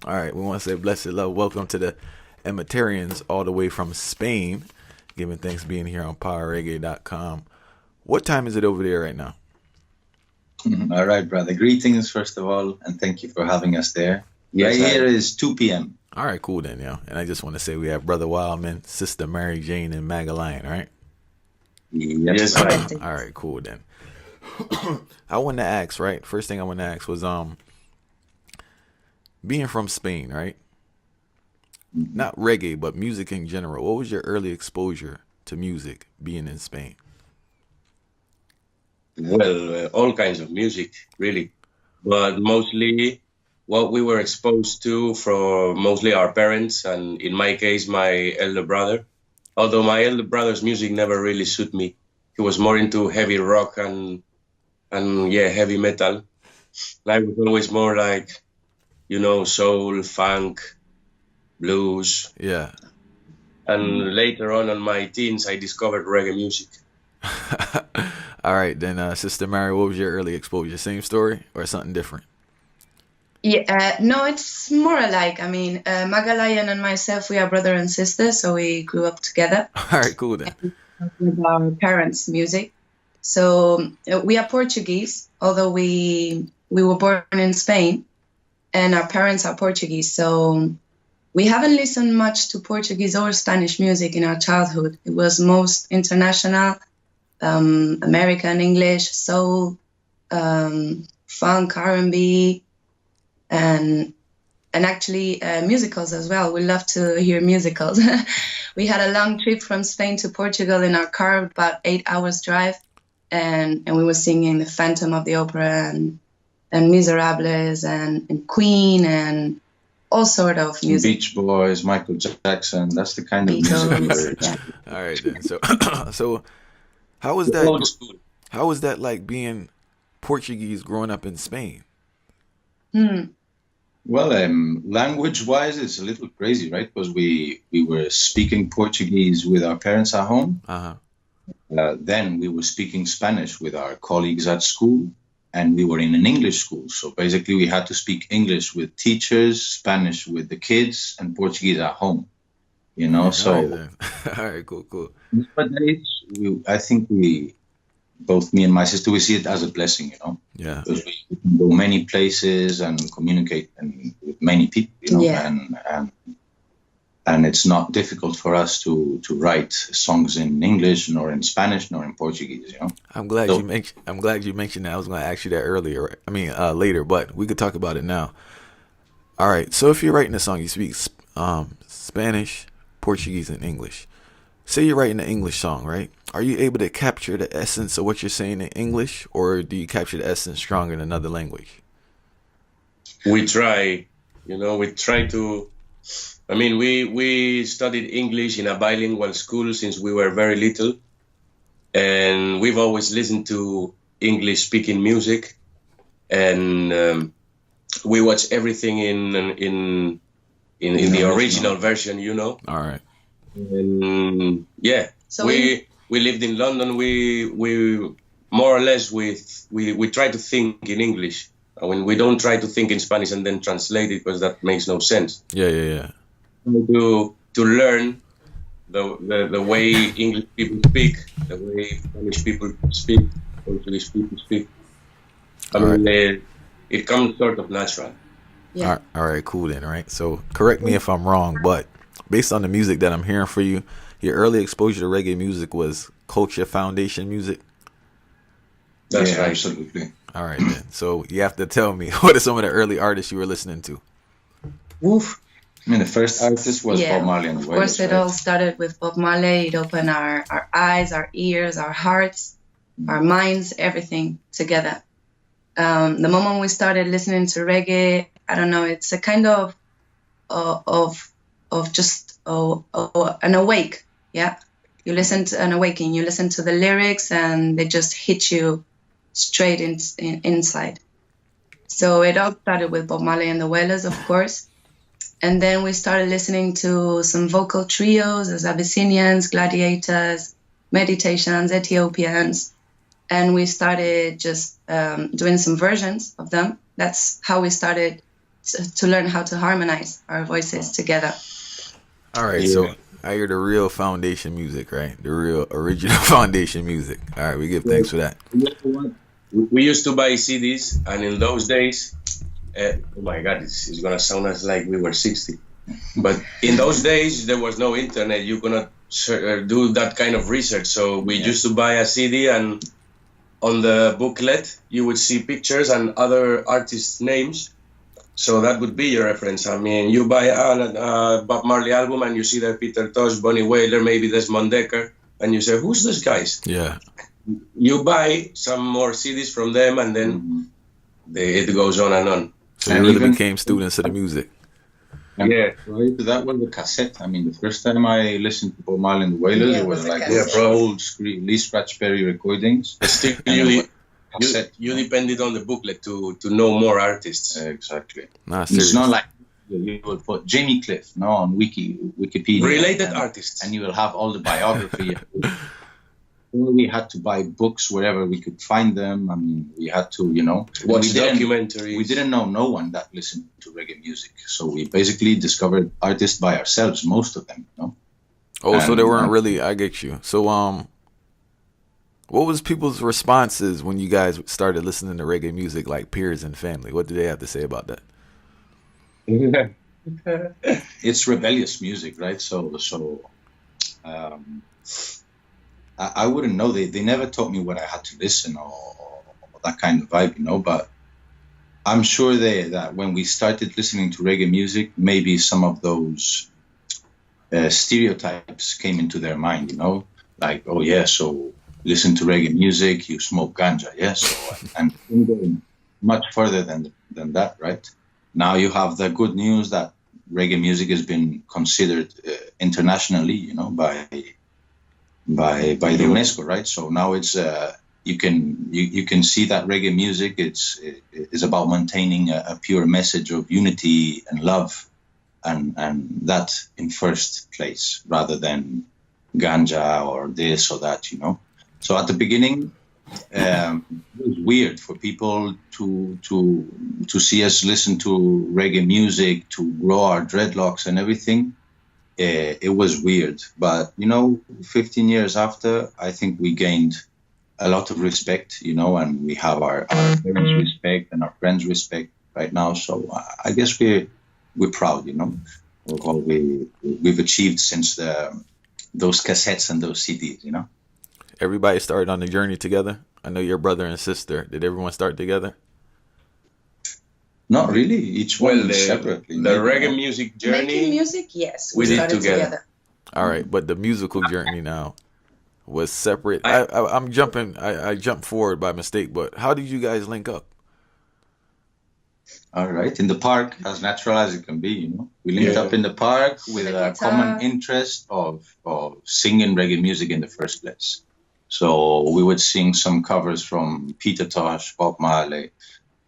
All right, we want to say blessed love. Welcome to the Emeterians all the way from Spain. Giving thanks being here on powerofreggae.com. What time is it over there right now? All right, brother. Greetings, first of all, and thank you for having us there. Yes, Right here is 2 p.m. All right, cool then, yo. And I just want to say we have Brother Wildman, Sister Mary Jane, and Magalion, right? Yes, right. All right, cool then. I wanted to ask, right? First thing I wanted to ask was, being from Spain, right? Not reggae, but music in general. What was your early exposure to music being in Spain? Well, all kinds of music, really. But mostly what we were exposed to from mostly our parents, and in my case, my elder brother. Although my elder brother's music never really suited me. He was more into heavy rock and heavy metal. And I was always more like, soul, funk, blues. Yeah. And later on my teens, I discovered reggae music. All right, then, Sister Mary, what was your early exposure? Same story or something different? Yeah, no, it's more alike. I mean, Magalion and myself, we are brother and sister, so we grew up together. All right, cool then. With our parents' music. So we are Portuguese, although we were born in Spain, and our parents are Portuguese. So we haven't listened much to Portuguese or Spanish music in our childhood. It was most international, American, English, soul, funk, R&B, and actually musicals as well. We love to hear musicals. We had a long trip from Spain to Portugal in our car, about 8 hours drive, and we were singing the Phantom of the Opera and Miserables and Queen and all sort of music. Beach Boys, Michael Jackson. That's the kind of Beatles, music. yeah. All right, then. So how was that? How was that like being Portuguese growing up in Spain? Well, language-wise, it's a little crazy, right? Because we were speaking Portuguese with our parents at home. Then we were speaking Spanish with our colleagues at school, and we were in an English school. So basically, we had to speak English with teachers, Spanish with the kids, and Portuguese at home. So. All right, then. All right, cool. But I think both me and my sister, we see it as a blessing, Yeah. Because we can go many places and communicate with many people, Yeah. and it's not difficult for us to write songs in English nor in Spanish nor in Portuguese, I'm glad you mentioned that. I was going to ask you that earlier. Right? I mean, later, but we could talk about it now. All right. So if you're writing a song, you speak Spanish, Portuguese, and English. Say you're writing an English song, right? Are you able to capture the essence of what you're saying in English, or do you capture the essence stronger in another language? We try, we try to. I mean, we studied English in a bilingual school since we were very little, and we've always listened to English-speaking music, and we watch everything in the original version, All right. And So we lived in London. We more or less we try to think in English. I mean, we don't try to think in Spanish and then translate it, because that makes no sense. Yeah. To learn the way English people speak, the way Spanish people speak, Portuguese people speak. I mean, it comes sort of natural. Yeah. All right, cool then. All right. So correct me if I'm wrong, but based on the music that I'm hearing for you, your early exposure to reggae music was Culture Foundation music? That's right. Absolutely. All right, then. So you have to tell me, what are some of the early artists you were listening to? Woof. I mean, the first artist was Bob Marley and the Of course, Wailers, it all started with Bob Marley. It opened our eyes, our ears, our hearts, our minds, everything together. The moment we started listening to reggae, I don't know, it's a kind of just an awake. Yeah, you listen to an awakening. You listen to the lyrics, and they just hit you straight inside. So it all started with Bob Marley and the Wailers, of course. And then we started listening to some vocal trios as Abyssinians, Gladiators, Meditations, Ethiopians. And we started just doing some versions of them. That's how we started to learn how to harmonize our voices together. All right, so I hear the real foundation music, right? The real original foundation music. All right, we give thanks for that. We used to buy CDs, and in those days, oh my God, it's gonna sound as like we were 60. But in those days, there was no internet. You cannot do that kind of research. So we used to buy a CD, and on the booklet, you would see pictures and other artists' names. So that would be your reference. I mean, you buy a Bob Marley album and you see that Peter Tosh, Bonnie Wailer, maybe Desmond Decker, and you say, who's these guys? Yeah. You buy some more CDs from them, and then it goes on and on. So you really became students of the music. Yeah. Right. That was the cassette. I mean, the first time I listened to Bob Marley and the Wailers, it was like old Lee Scratch Perry recordings. Still, you depended on the booklet to know more artists. Exactly. It's not like you will put Jamie Cliff on Wikipedia. Related artists. And you will have all the biography. We had to buy books wherever we could find them. I mean, we had to, watch documentaries. We didn't know no one that listened to reggae music. So we basically discovered artists by ourselves, most of them, so they weren't really, I get you. So, what was people's responses when you guys started listening to reggae music, like peers and family? What did they have to say about that? It's rebellious music, right? So I wouldn't know. They never taught me what I had to listen or that kind of vibe, but I'm sure that when we started listening to reggae music, maybe some of those stereotypes came into their mind, like, oh yeah, so listen to reggae music, you smoke ganja, yes, and going much further than that, right? Now you have the good news that reggae music has been considered internationally, by the UNESCO, right? So now it's you can see that reggae music is about maintaining a pure message of unity and love, and that in first place rather than ganja or this or that, So at the beginning, it was weird for people to see us listen to reggae music, to grow our dreadlocks and everything. It was weird, but 15 years after, I think we gained a lot of respect, and we have our parents' respect and our friends' respect right now. So I guess we're proud, of what we've achieved since those cassettes and those CDs, Everybody started on the journey together. I know your brother and sister. Did everyone start together? Not really. Each one separately. The reggae music journey. Making music, yes, we did together. All right, but the musical journey now was separate. I'm jumping. I jumped forward by mistake. But how did you guys link up? All right, in the park, as natural as it can be. We linked up in the park with a common interest of singing reggae music in the first place. So we would sing some covers from Peter Tosh, Bob Marley,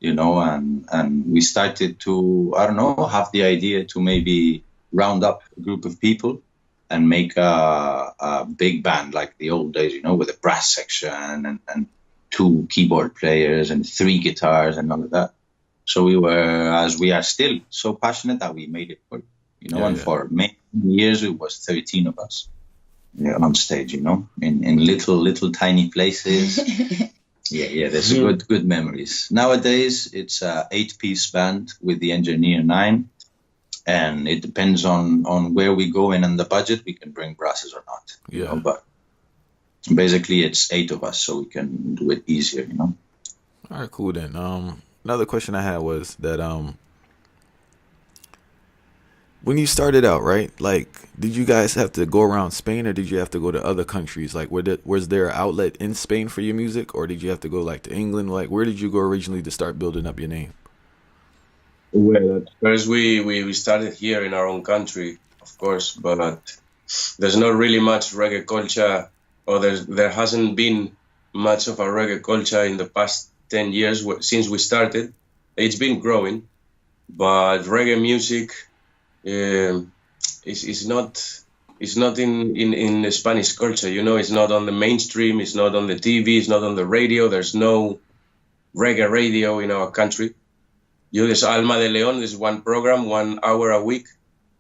and we started to, have the idea to maybe round up a group of people and make a big band like the old days, with a brass section and 2 keyboard players and 3 guitars and all of that. So we are still so passionate that we made it work, for many years it was 13 of us. On stage, in little tiny places. There's good memories. Nowadays, it's a 8-piece band with the engineer 9, and it depends on where we go in and the budget. We can bring brasses or not. But basically, it's 8 of us, so we can do it easier. All right, cool then. Another question I had was that when you started out, right? Like, did you guys have to go around Spain, or did you have to go to other countries? Like, was there an outlet in Spain for your music, or did you have to go like to England? Like, where did you go originally to start building up your name? Well, at first we started here in our own country, of course, but there's not really much reggae culture, or there hasn't been much of a reggae culture in the past 10 years since we started. It's been growing, but reggae music is not in the Spanish culture. It's not on the mainstream. It's not on the TV. It's not on the radio. There's no reggae radio in our country. There's Alma de Leon, there's one program, 1 hour a week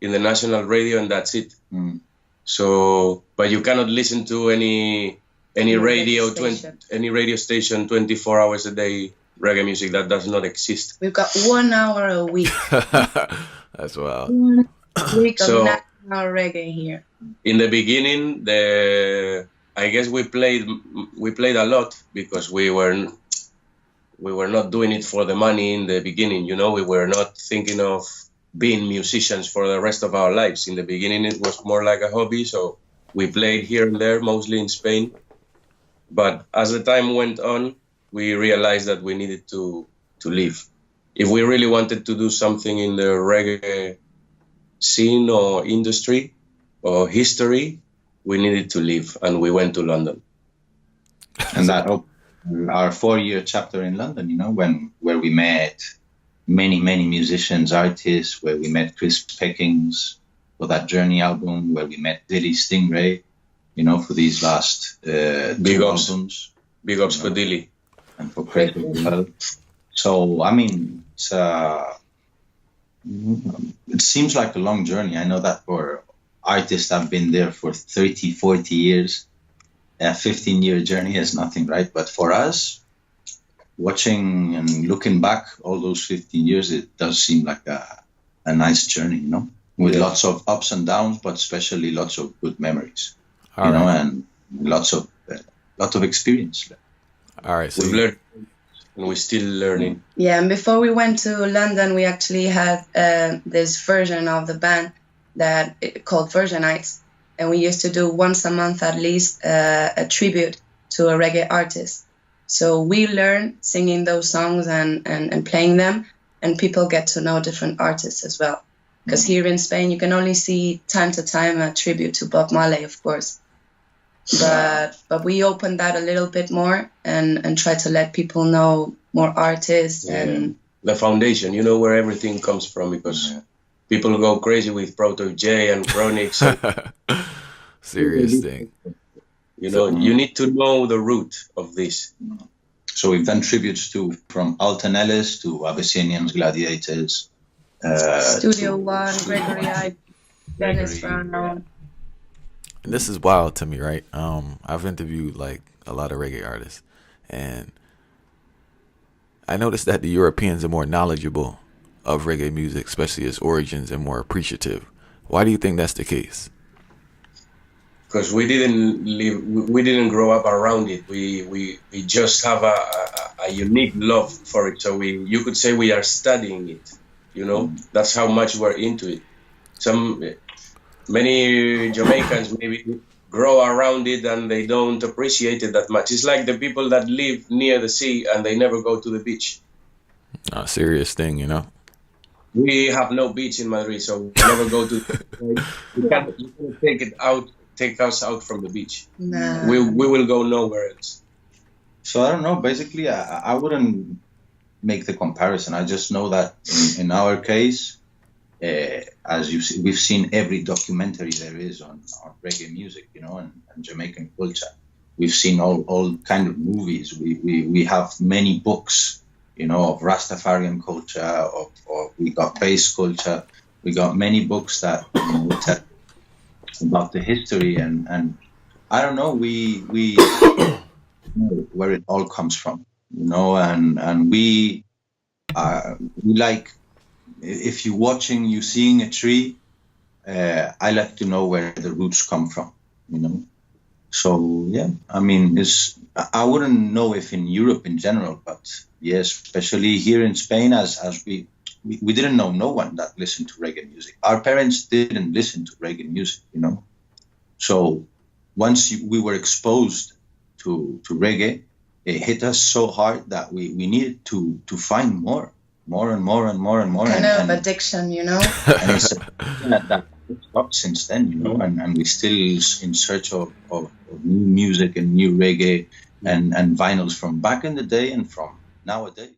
in the national radio, and that's it. So, but you cannot listen to any radio station 24 hours a day reggae music. That does not exist. We've got 1 hour a week. That's wild. 1 week of national reggae here. In the beginning, I guess we played a lot because we were not doing it for the money in the beginning. You know, we were not thinking of being musicians for the rest of our lives. In the beginning, it was more like a hobby, so we played here and there, mostly in Spain. But as the time went on, we realized that we needed to leave. If we really wanted to do something in the reggae scene or industry or history, we needed to leave, and we went to London. And that our 4-year chapter in London, you know, where we met many musicians, artists, where we met Chris Peckings for that Journey album, where we met Dilly Stingray, you know, for these last big albums. Big ups for Dilly. And for Chris as well. So, I mean, it seems like a long journey. I know that for artists that have been there for 30, 40 years, a 15-year journey is nothing, right? But for us, watching and looking back all those 15 years, it does seem like a nice journey, you know, with lots of ups and downs, but especially lots of good memories, you know, and lots of experience. All right, so we've learned, and we're still learning. Yeah, and before we went to London, we actually had this version of the band called Versionites, and we used to do once a month at least a tribute to a reggae artist. So we learn singing those songs and playing them, and people get to know different artists as well. Because here in Spain, you can only see time to time a tribute to Bob Marley, of course. But we opened that a little bit more and try to let people know more artists and the foundation, you know, where everything comes from, because people go crazy with Proto J and Chronix. Serious thing. You know, you need to know the root of this. So we've done tributes from Alton Ellis to Abyssinians, Gladiators, Studio One, Gregory I, Dennis Brown. And this is wild to me, right? I've interviewed like a lot of reggae artists, and I noticed that the Europeans are more knowledgeable of reggae music, especially its origins, and more appreciative. Why do you think that's the case? Because we didn't grow up around it. We just have a unique love for it. So you could say we are studying it. You know, that's how much we're into it. Many Jamaicans maybe grow around it and they don't appreciate it that much. It's like the people that live near the sea and they never go to the beach. A serious thing, you know. We have no beach in Madrid, so we never go to. You can't take us out from the beach. Nah. We will go nowhere else. So I don't know. Basically, I wouldn't make the comparison. I just know that in our case, as you see, we've seen every documentary there is on reggae music, you know, and Jamaican culture. We've seen all kind of movies. We have many books, you know, of Rastafarian culture, of we got bass culture. We got many books that, you know, tell about the history, and I don't know, we know where it all comes from, you know, and we like, if you're watching, you're seeing a tree, I like to know where the roots come from, you know. So yeah, I mean, I wouldn't know if in Europe in general, but yes, especially here in Spain, as we didn't know no one that listened to reggae music. Our parents didn't listen to reggae music, you know. So once we were exposed to reggae, it hit us so hard that we needed to find more and more. Kind of addiction, you know. And it's that stopped since then, you know, and we're still in search of new music and new reggae and vinyls from back in the day and from nowadays.